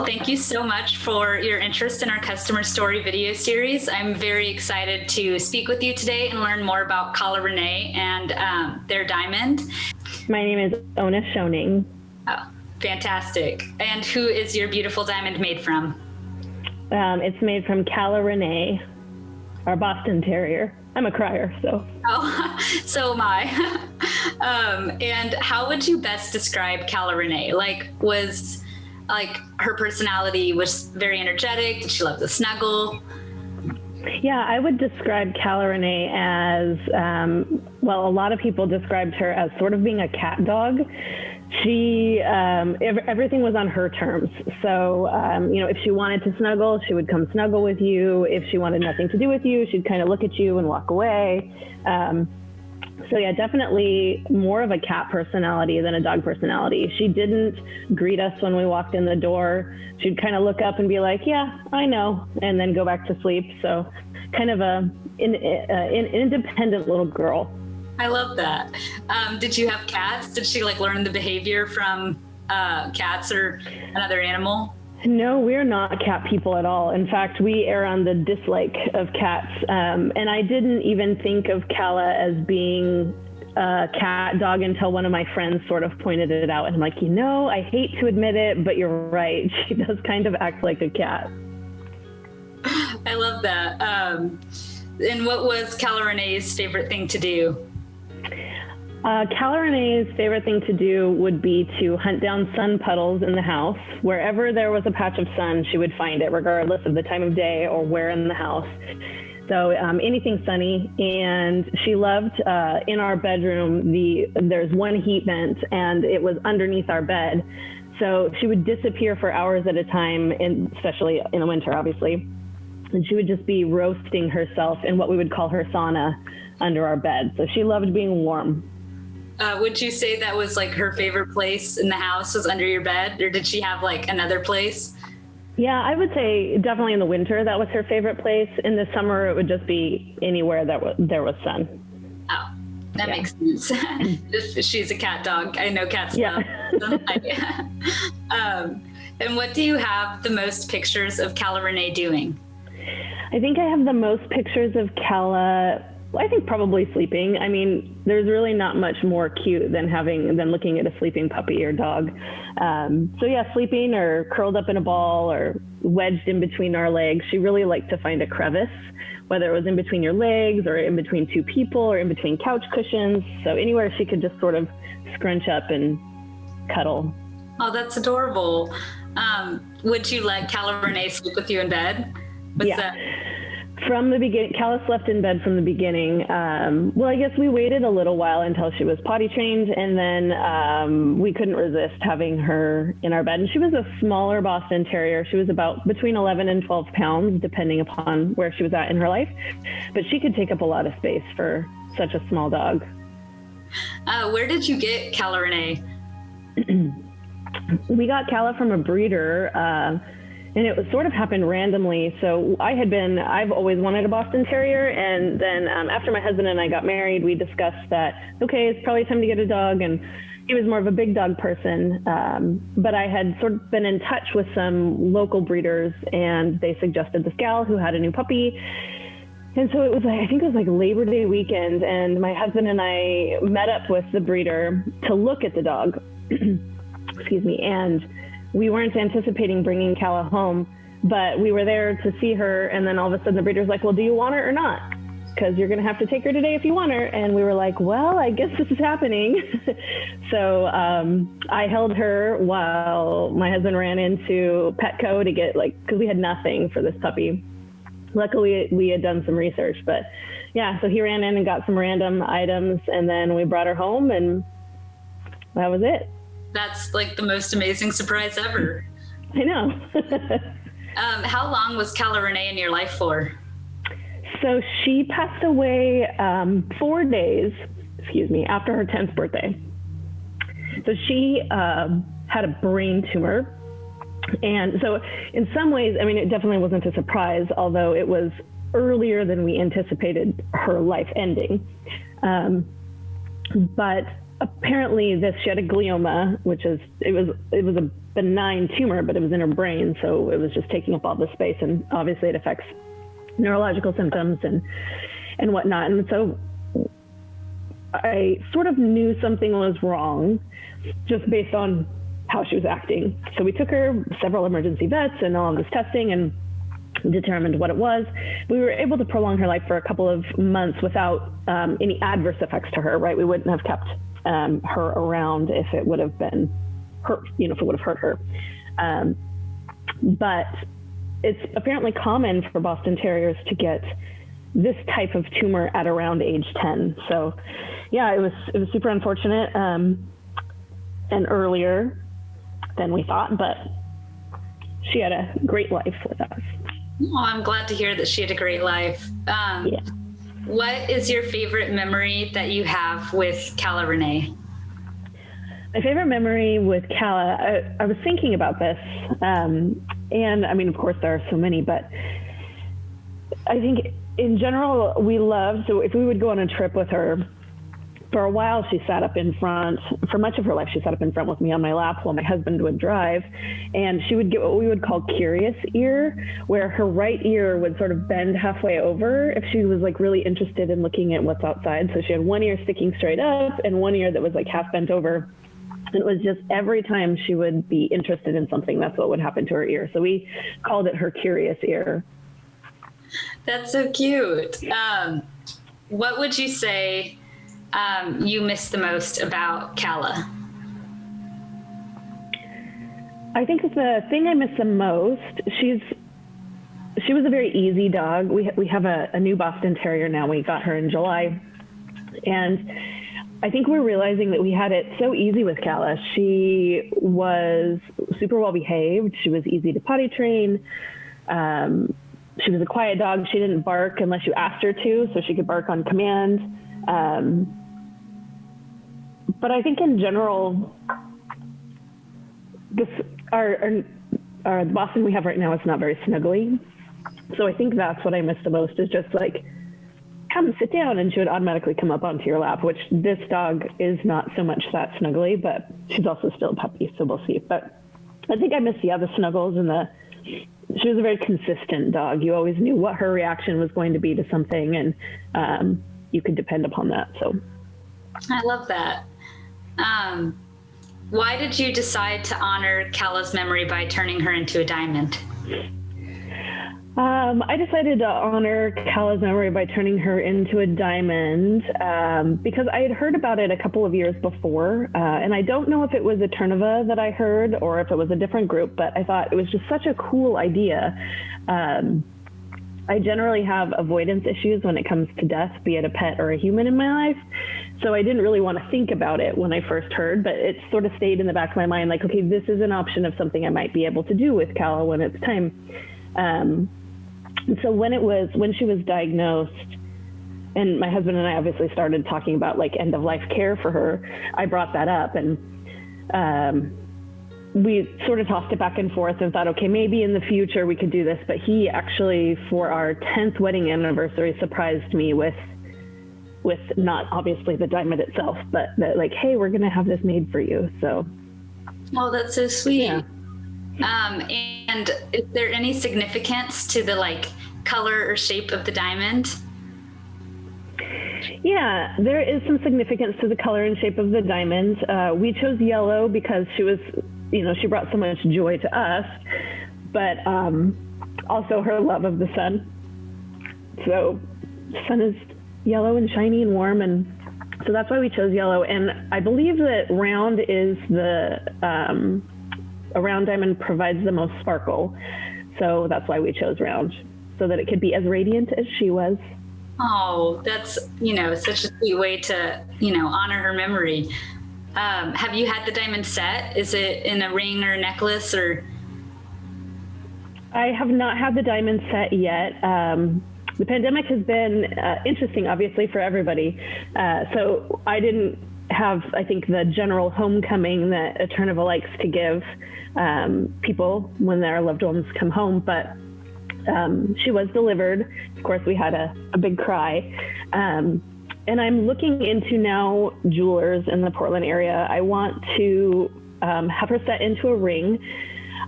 thank you so much for your interest in our customer story video series. I'm very excited to speak with you today and learn more about Calla Renee and their diamond. My name is Ona Schoening. Oh, fantastic. And who is your beautiful diamond made from? It's made from Calla Renee, our Boston Terrier. I'm a crier, so. Oh, so am I. And how would you best describe Calla Renee? Was her personality was very energetic? Did she love to snuggle? Yeah, I would describe Calla Renee as, a lot of people described her as sort of being a cat dog. She, everything was on her terms. So, if she wanted to snuggle, she would come snuggle with you. If she wanted nothing to do with you, she'd kind of look at you and walk away. So yeah, definitely more of a cat personality than a dog personality. She didn't greet us when we walked in the door. She'd kind of look up and be like, yeah, I know, and then go back to sleep. So kind of an independent little girl. I love that. Did you have cats? Did she learn the behavior from cats or another animal? No, we're not cat people at all. In fact, we err on the dislike of cats. And I didn't even think of Calla as being a cat dog until one of my friends sort of pointed it out. And I'm like, I hate to admit it, but you're right. She does kind of act like a cat. I love that. And what was Calla Renee's favorite thing to do? Calla Renee's favorite thing to do would be to hunt down sun puddles in the house. Wherever there was a patch of sun, she would find it, regardless of the time of day or where in the house. So anything sunny. And she loved, in our bedroom, there's one heat vent, and it was underneath our bed. So she would disappear for hours at a time, especially in the winter, obviously. And she would just be roasting herself in what we would call her sauna under our bed. So she loved being warm. Would you say that was her favorite place in the house was under your bed, or did she have another place? Yeah, I would say definitely in the winter that was her favorite place. In the summer, it would just be anywhere that there was sun. Oh, that makes sense. She's a cat dog. I know cats love sunlight. And what do you have the most pictures of Calla Renee doing? I think I have the most pictures of Calla, I think probably sleeping. I mean, there's really not much more cute than looking at a sleeping puppy or dog. So yeah, sleeping or curled up in a ball or wedged in between our legs. She really liked to find a crevice, whether it was in between your legs or in between two people or in between couch cushions. So anywhere she could just sort of scrunch up and cuddle. Oh, that's adorable. Would you let Calla Renee sleep with you in bed? From the beginning, Calla slept in bed from the beginning. I guess we waited a little while until she was potty trained, and then we couldn't resist having her in our bed. And she was a smaller Boston Terrier. She was about between 11 and 12 pounds, depending upon where she was at in her life. But she could take up a lot of space for such a small dog. Where did you get Calla Renee? We got Calla from a breeder. And it was sort of happened randomly. So I've always wanted a Boston Terrier. And then after my husband and I got married, we discussed that, okay, it's probably time to get a dog. And he was more of a big dog person. But I had sort of been in touch with some local breeders, and they suggested this gal who had a new puppy. And so it was I think it was Labor Day weekend. And my husband and I met up with the breeder to look at the dog. Excuse me. And we weren't anticipating bringing Calla home, but we were there to see her. And then all of a sudden the breeder's like, well, do you want her or not? Because you're going to have to take her today if you want her. And we were like, well, I guess this is happening. So I held her while my husband ran into Petco to get because we had nothing for this puppy. Luckily we had done some research, but yeah, so he ran in and got some random items, and then we brought her home, and that was it. That's the most amazing surprise ever. I know. How long was Calla Renee in your life for? So she passed away 4 days, after her 10th birthday. So she had a brain tumor. And so in some ways, it definitely wasn't a surprise, although it was earlier than we anticipated her life ending. But apparently she had a glioma, which is, it was a benign tumor, but it was in her brain. So it was just taking up all the space, and obviously it affects neurological symptoms and whatnot. And so I sort of knew something was wrong just based on how she was acting. So we took her several emergency vets and all of this testing and determined what it was. We were able to prolong her life for a couple of months without any adverse effects to her, right? We wouldn't have kept her around if it would have been hurt, if it would have hurt her. But it's apparently common for Boston Terriers to get this type of tumor at around age 10. So yeah, it was super unfortunate and earlier than we thought, but she had a great life with us. Oh, I'm glad to hear that she had a great life. Yeah. What is your favorite memory that you have with Calla Renee? My favorite memory with Cala, I was thinking about this, and I mean, of course there are so many, but I think in general so if we would go on a trip with her, for a while she sat up in front. For much of her life she sat up in front with me on my lap while my husband would drive, and she would get what we would call curious ear, where her right ear would sort of bend halfway over if she was like really interested in looking at what's outside. So she had one ear sticking straight up and one ear that was like half bent over. And it was just every time she would be interested in something, that's what would happen to her ear. So we called it her curious ear. That's so cute. What would you say you miss the most about Calla? I think the thing I miss the most, she was a very easy dog. We have a new Boston Terrier now. We got her in July. And I think we're realizing that we had it so easy with Calla. She was super well behaved. She was easy to potty train. She was a quiet dog. She didn't bark unless you asked her to, so she could bark on command. But I think in general, the Boston we have right now is not very snuggly. So I think that's what I miss the most, is just like, come sit down, and she would automatically come up onto your lap, which this dog is not so much that snuggly, but she's also still a puppy, so we'll see. But I think I miss the snuggles, and she was a very consistent dog. You always knew what her reaction was going to be to something, and you could depend upon that. So I love that. Why did you decide to honor Calla's memory by turning her into a diamond? I decided to honor Calla's memory by turning her into a diamond because I had heard about it a couple of years before, and I don't know if it was Eterneva that I heard or if it was a different group, but I thought it was just such a cool idea. I generally have avoidance issues when it comes to death, be it a pet or a human in my life. So I didn't really want to think about it when I first heard, but it sort of stayed in the back of my mind, like, okay, this is an option of something I might be able to do with Calla when it's time. And so when she was diagnosed, and my husband and I obviously started talking about like end of life care for her, I brought that up, and we sort of tossed it back and forth and thought, okay, maybe in the future we could do this. But he actually, for our 10th wedding anniversary, surprised me with not obviously the diamond itself, but that, like, hey, we're going to have this made for you. So. Oh, that's so sweet. Yeah. And is there any significance to the like color or shape of the diamond? Yeah, there is some significance to the color and shape of the diamond. We chose yellow because she was, she brought so much joy to us, but also her love of the sun. So the sun is yellow and shiny and warm, and so that's why we chose yellow. And I believe that round is a round diamond provides the most sparkle. So that's why we chose round, so that it could be as radiant as she was. Oh, that's, such a sweet way to, honor her memory. Have you had the diamond set? Is it in a ring or a necklace or? I have not had the diamond set yet. The pandemic has been interesting, obviously, for everybody. So I didn't have, I think, the general homecoming that Eterneva likes to give people when their loved ones come home, but she was delivered. Of course, we had a big cry. And I'm looking into now jewelers in the Portland area. I want to have her set into a ring.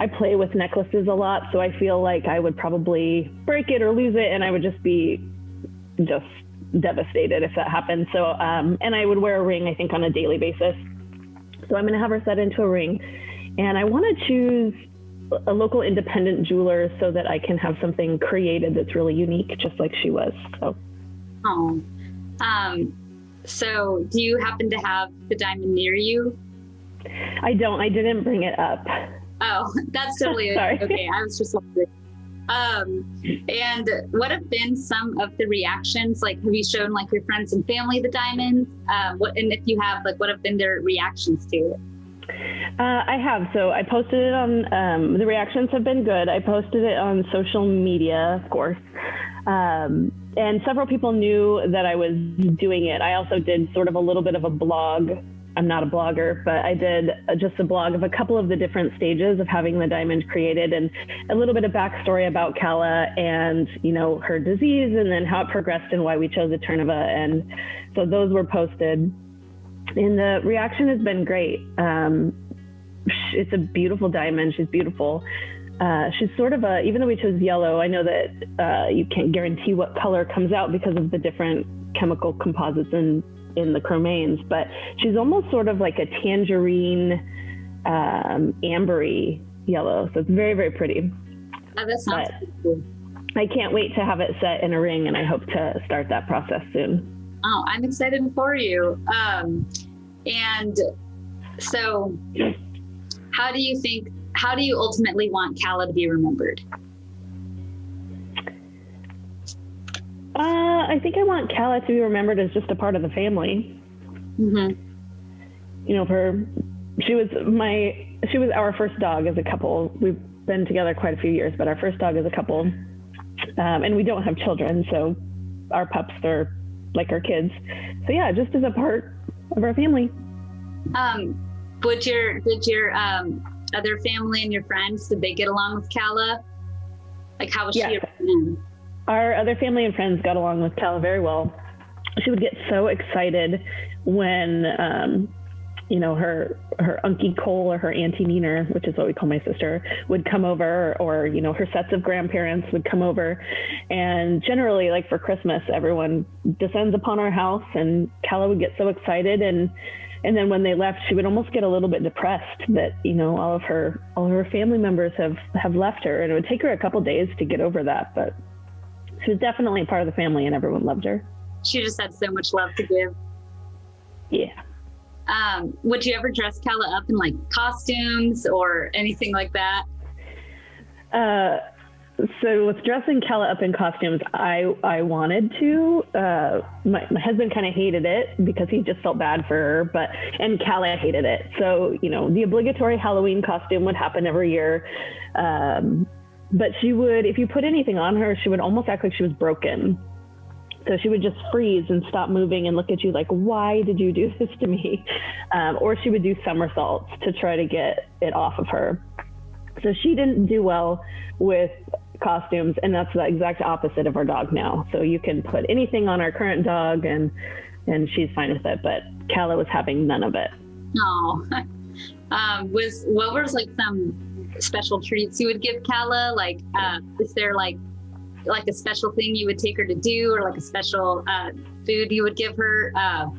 I play with necklaces a lot, so I feel like I would probably break it or lose it, and I would just be devastated if that happened. So, and I would wear a ring, I think, on a daily basis. So I'm going to have her set into a ring, and I want to choose a local independent jeweler so that I can have something created that's really unique, just like she was. So. Oh. So do you happen to have the diamond near you? I don't. I didn't bring it up. Oh, that's totally okay. I was just wondering. And what have been some of the reactions? Like, have you shown like your friends and family the diamonds? And if you have, like, what have been their reactions to it? I have. So I posted it on, the reactions have been good. I posted it on social media, of course. And several people knew that I was doing it. I also did sort of a little bit of a blog. I'm not a blogger, but I did just a blog of a couple of the different stages of having the diamond created, and a little bit of backstory about Cala and, you know, her disease, and then how it progressed and why we chose Eterneva. And so those were posted, and the reaction has been great. It's a beautiful diamond. She's beautiful. She's sort of even though we chose yellow, I know that you can't guarantee what color comes out because of the different chemical composites in the chromains, but she's almost sort of like a tangerine, ambery yellow. So it's very, very pretty. Oh, that sounds cool. I can't wait to have it set in a ring, and I hope to start that process soon. Oh, I'm excited for you. And so how do you ultimately want Cala to be remembered? I think I want Cala to be remembered as just a part of the family. Mm-hmm. You know, she was our first dog as a couple. We've been together quite a few years, but our first dog as a couple. And we don't have children, so our pups are like our kids. So yeah, just as a part of our family. Did your other family and your friends, did they get along with Cala? Like, how was she? Our other family and friends got along with Cala very well. She would get so excited when, you know, her Uncle Cole or her Auntie Nina, which is what we call my sister, would come over, or, you know, her sets of grandparents would come over. And generally, like for Christmas, everyone descends upon our house, and Cala would get so excited. And then when they left, she would almost get a little bit depressed that, you know, all of her family members have left her, and it would take her a couple days to get over that. But she was definitely part of the family, and everyone loved her. She just had so much love to give. Yeah. Would you ever dress Cala up in like costumes or anything like that? So with dressing Cala up in costumes, I wanted to. My husband kind of hated it because he just felt bad for her, and Cala hated it. So, you know, the obligatory Halloween costume would happen every year. But she would, if you put anything on her, she would almost act like she was broken. So she would just freeze and stop moving and look at you like, why did you do this to me? Or she would do somersaults to try to get it off of her. So she didn't do well with costumes, and that's the exact opposite of our dog now. So you can put anything on our current dog and she's fine with it, but Cala was having none of it. Oh, what was like some special treats you would give Cala? Like, is there like a special thing you would take her to do, or like a special food you would give her,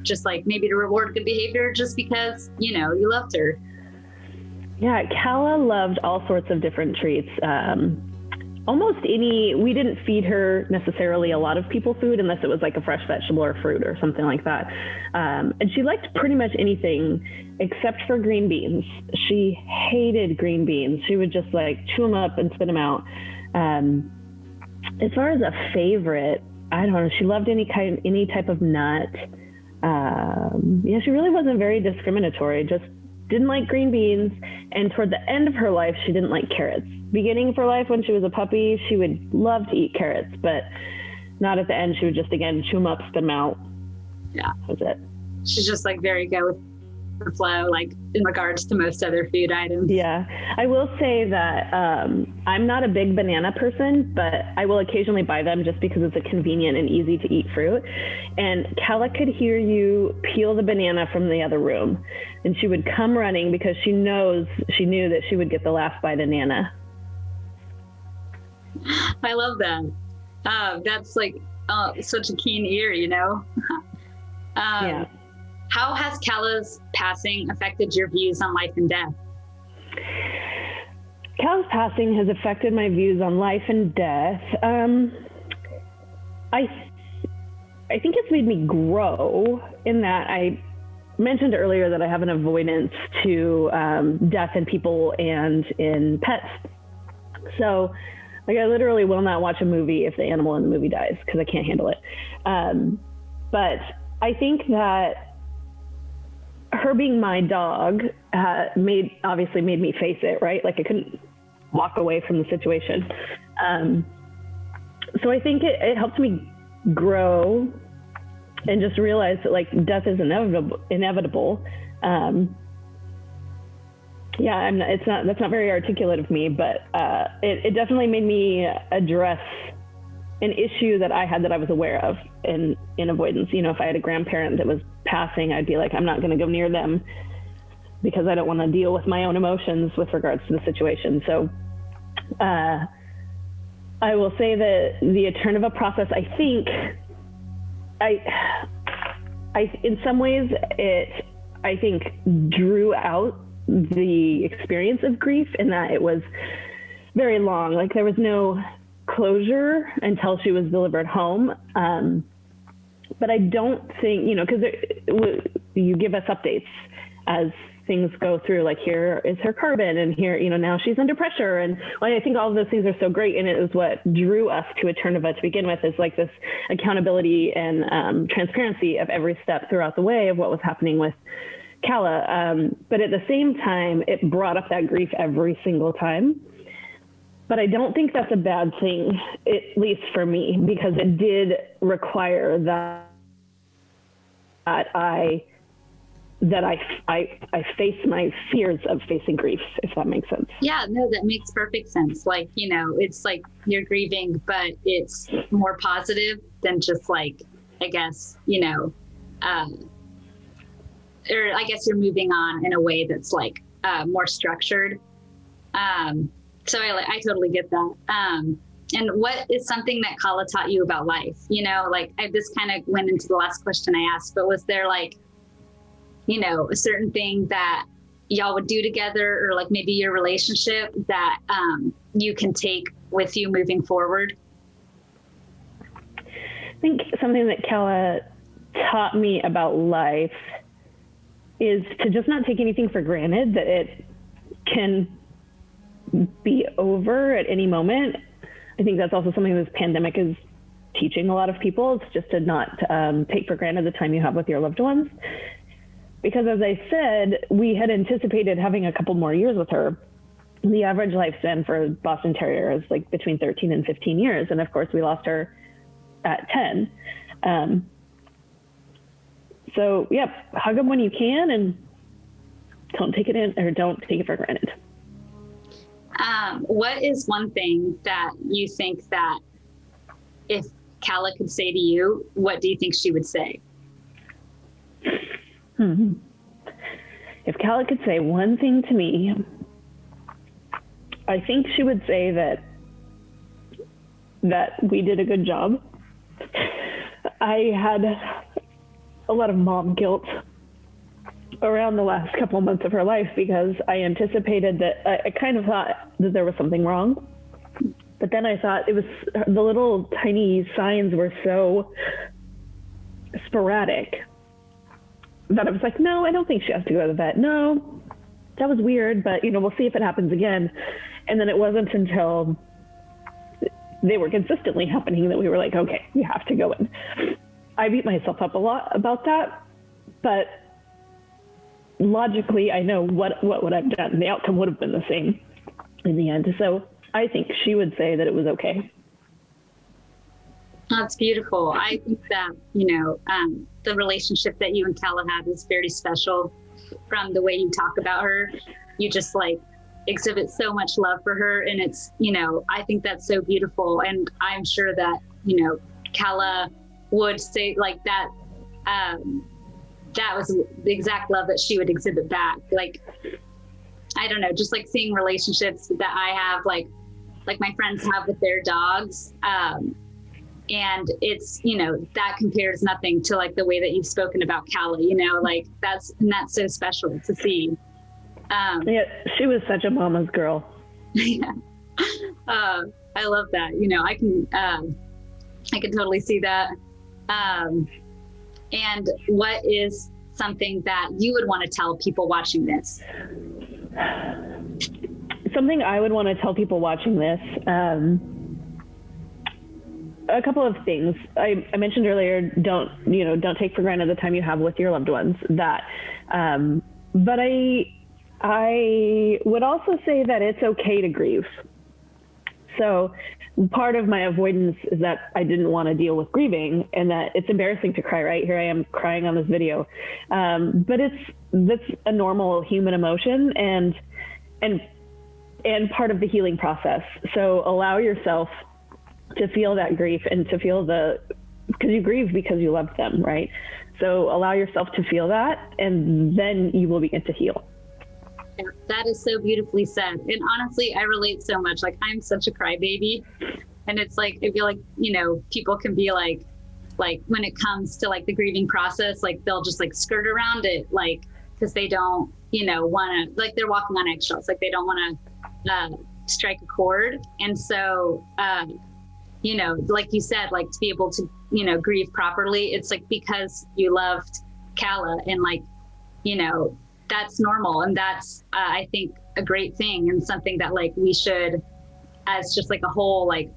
just like maybe to reward good behavior, just because, you know, you loved her? Yeah, Cala loved all sorts of different treats. We didn't feed her necessarily a lot of people food unless it was like a fresh vegetable or fruit or something like that. And she liked pretty much anything except for green beans. She hated green beans. She would just like chew them up and spit them out. As far as a favorite, I don't know. She loved any type of nut. Yeah, she really wasn't very discriminatory. Just didn't like green beans. And toward the end of her life, she didn't like carrots. Beginning of her life, when she was a puppy, she would love to eat carrots, but not at the end. She would just, again, chew them up, spit them out. Yeah. That was it. She's just like very go with the flow, like in regards to most other food items. Yeah. I will say that I'm not a big banana person, but I will occasionally buy them just because it's a convenient and easy to eat fruit. And Calla could hear you peel the banana from the other room, and she would come running because she knew that she would get the last bite of Nana. I love that. That's like such a keen ear, you know? Yeah. How has Calla's passing affected your views on life and death? Calla's passing has affected my views on life and death. I think it's made me grow in that I mentioned earlier that I have an avoidance to death in people and in pets. So, like, I literally will not watch a movie if the animal in the movie dies because I can't handle it. But I think that her being my dog obviously made me face it, right? Like, I couldn't walk away from the situation. So I think it helped me grow and just realize that, like, death is inevitable. That's not very articulate of me, but it definitely made me address an issue that I had that I was aware of in avoidance. You know, if I had a grandparent that was passing, I'd be like, I'm not going to go near them because I don't want to deal with my own emotions with regards to the situation. So I will say that the Eterneva process, I think, in some ways, I think drew out the experience of grief in that it was very long. Like, there was no closure until she was delivered home. But I don't think, you know, because you give us updates as things go through, like, here is her carbon, and here, you know, now she's under pressure. And I think all of those things are so great. And it is what drew us to Eterneva to begin with, is like this accountability and transparency of every step throughout the way of what was happening with Cala. But at the same time, it brought up that grief every single time. But I don't think that's a bad thing, at least for me, because it did require that I face my fears of facing grief, if that makes sense. Yeah, no, that makes perfect sense. Like, you know, it's like you're grieving, but it's more positive than just, like, I guess, you know, or I guess you're moving on in a way that's, like, more structured. So I totally get that. And what is something that Cala taught you about life? You know, like, this kind of went into the last question I asked, but was there, like, you know, a certain thing that y'all would do together, or like maybe your relationship that you can take with you moving forward? I think something that Cala taught me about life is to just not take anything for granted, that it can be over at any moment. I think that's also something this pandemic is teaching a lot of people. It's just to not take for granted the time you have with your loved ones. Because, as I said, we had anticipated having a couple more years with her. The average lifespan for Boston Terrier is like between 13 and 15 years. And of course, we lost her at 10. So, yep, hug them when you can, and don't take it for granted. What is one thing that you think that if Calla could say to you, what do you think she would say? If Calla could say one thing to me, I think she would say that we did a good job. I had a lot of mom guilt around the last couple of months of her life because I anticipated that I kind of thought that there was something wrong. But then I thought it was the little tiny signs were so sporadic that I was like, no, I don't think she has to go to the vet. No, that was weird, but, you know, we'll see if it happens again. And then it wasn't until they were consistently happening that we were like, okay, we have to go in. I beat myself up a lot about that, but logically, I know what would I've done. The outcome would have been the same in the end. So I think she would say that it was okay. That's beautiful. I think that, you know, the relationship that you and Calla have is very special. From the way you talk about her, you just, like, exhibit so much love for her. And it's, you know, I think that's so beautiful. And I'm sure that, you know, Cala would say like that, that was the exact love that she would exhibit back. Like, I don't know, just like seeing relationships that I have, like my friends have with their dogs. And it's, you know, that compares nothing to like the way that you've spoken about Callie, you know, like that's so special to see. Yeah, she was such a mama's girl. Yeah. I love that. You know, I can totally see that. And what is something that you would want to tell people watching this? Something I would want to tell people watching this, a couple of things. I mentioned earlier, don't take for granted the time you have with your loved ones. But I would also say that it's okay to grieve. So part of my avoidance is that I didn't want to deal with grieving, and that it's embarrassing to cry, right? Here I am crying on this video. But that's a normal human emotion and part of the healing process. So allow yourself to feel that grief and to feel because you grieve because you loved them, right? So allow yourself to feel that, and then you will begin to heal. Yeah, that is so beautifully said. And honestly, I relate so much. Like, I'm such a crybaby, and it's like, I feel like, you know, people can be like when it comes to like the grieving process, like they'll just like skirt around it, like, because they don't, you know, want to, like they're walking on eggshells, like they don't want to strike a chord. And so, you know, like you said, like to be able to, you know, grieve properly, it's like because you loved Cala, and like, you know, that's normal. And that's, I think, a great thing, and something that like we should, as just like a whole, like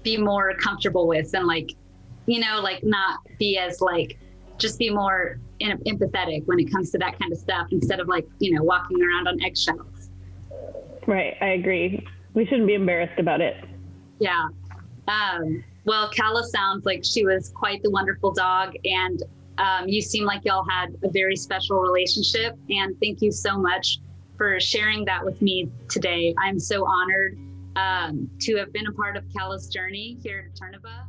be more comfortable with, and like, you know, like not be as like, just be more empathetic when it comes to that kind of stuff, instead of like, you know, walking around on eggshells. Right. I agree. We shouldn't be embarrassed about it. Yeah. Well, Cala sounds like she was quite the wonderful dog, and you seem like y'all had a very special relationship, and thank you so much for sharing that with me today. I'm so honored to have been a part of Cala's journey here at Eterneva.